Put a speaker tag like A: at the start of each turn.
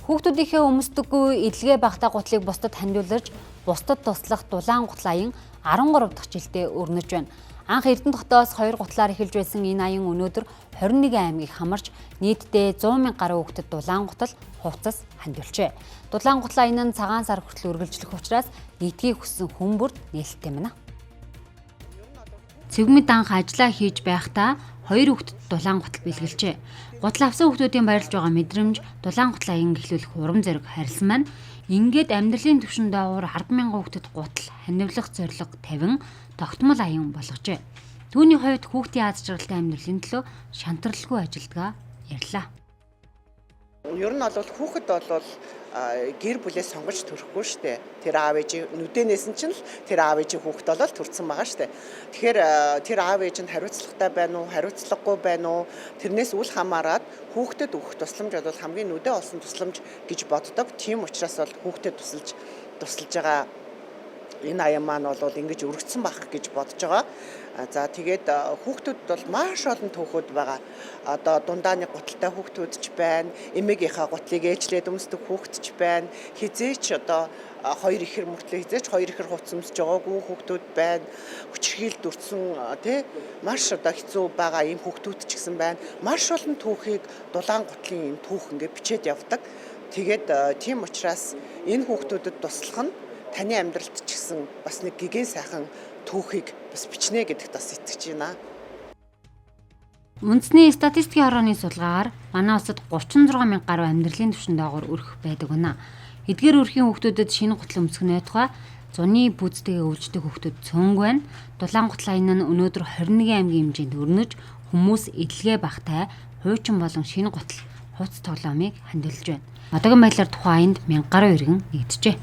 A: Хүүхдүүдийнхээ өмсдөггүй эдлэгээ багтаа гутлыг бусдад хандуулж, бусдад туслах дулаан гутал аян 13 дахь жилдээ өрнөж байна. Анх Эрдэнэтхотоос 2 гутлаар эхэлж байсан энэ аян өнөөдөр 21 аймгийг хамарч нийтдээ 100 мянга гаруй хүүхдэд дулаан гутал хувцас хандуулжээ. Дулаан гутал аян нь цагаан сар хүртэл үргэлжлэх учраас нийтгийг хүссэн хүн бүрд нээлттэй байна. Цэвмэд анх ажиллаа хийж байхдаа 2 хүүхдэд дулаан гутал бэлгэлжээ. Гутал авсан хүүхдүүдийн баярлж байгаа мэдрэмж дулаан гутал аян эхлүүлэх урам зориг харилсан маань ингээд амьдралын түвшин доогуур 10,000 хүүхдэд гутал хандивлах зорилго тавин тогтмол аян болгожээ. Түүний хувьд хүүхдийн аз жаргалтай амьдралын төлөө шантаралгүй ажилдгаа ярьлаа.
B: Ер нь бол хүүхэд бол гэр бүлээс сонгож төрөхгүй штэ. Тэр аав ээжийн нүдэнээс нь ч л тэр аав ээжийн хүүхэд бол төрсэн байгаа штэ. Тэгэхээр тэр аав ээж нь хариуцлагатай байна уу, хариуцлагагүй байна уу? Тэрнээс үл хамааран хүүхдэд өгөх тусламж бол хамгийн нүдэ олсон тусламж гэж боддог. Тийм учраас бол хүүхдэд тусалж байгаа энэ аян маань бол ингэж өргөцсөн байх гэж бодож байгаа. За тэгээд хүүхдүүд бол маш олон түүхүүд байгаа. Одоо дундааны гуталтай хүүхдүүд ч байна, эмээгийнхаа гутлыг ээжлээд өмсдөг хүүхэд ч байна. Хизээч одоо 2 ихэр мөртлөө хизээч 2 ихэр хувцас өмсөж байгаагүй хүүхдүүд байна. Хүчрхийлд өртсөн маш одоо хэцүү байгаа ийм хүүхдүүд ч гэсэн байна. Маш олон түүхийг дулаан гутлын энэ түүх ингээд бичээд явдаг. Тэгээд тийм учраас энэ хүүхдүүдэд туслах нь таны амьдралд ч гэсэн бас нэг гэгэн сайхан түүхийг бас бичнэ гэдэгт бас итгэж байна.
A: Үндэсний статистикийн хорооны судалгаагаар манай улсад 36 мянга гаруй амьдралын түвшин доогуур өрх байдаг байна. Эдгээр өрхийн хүүхдүүдэд шинэ гутал өмсөх нөтгөө зуны бүзтэйгээ өвждөг хүүхдүүд цөөнгүй байна. Дулаан гутал аян нь өнөөдөр 21 аймгийн хэмжээнд өрнөж хүмүүс эдлэгээ багтай хуучин болон шинэ гутал хувцас тоглоомыг хандивлаж байна. Одоогийн байдлаар тухайн аянд 1000 гаруй иргэн нэгджээ.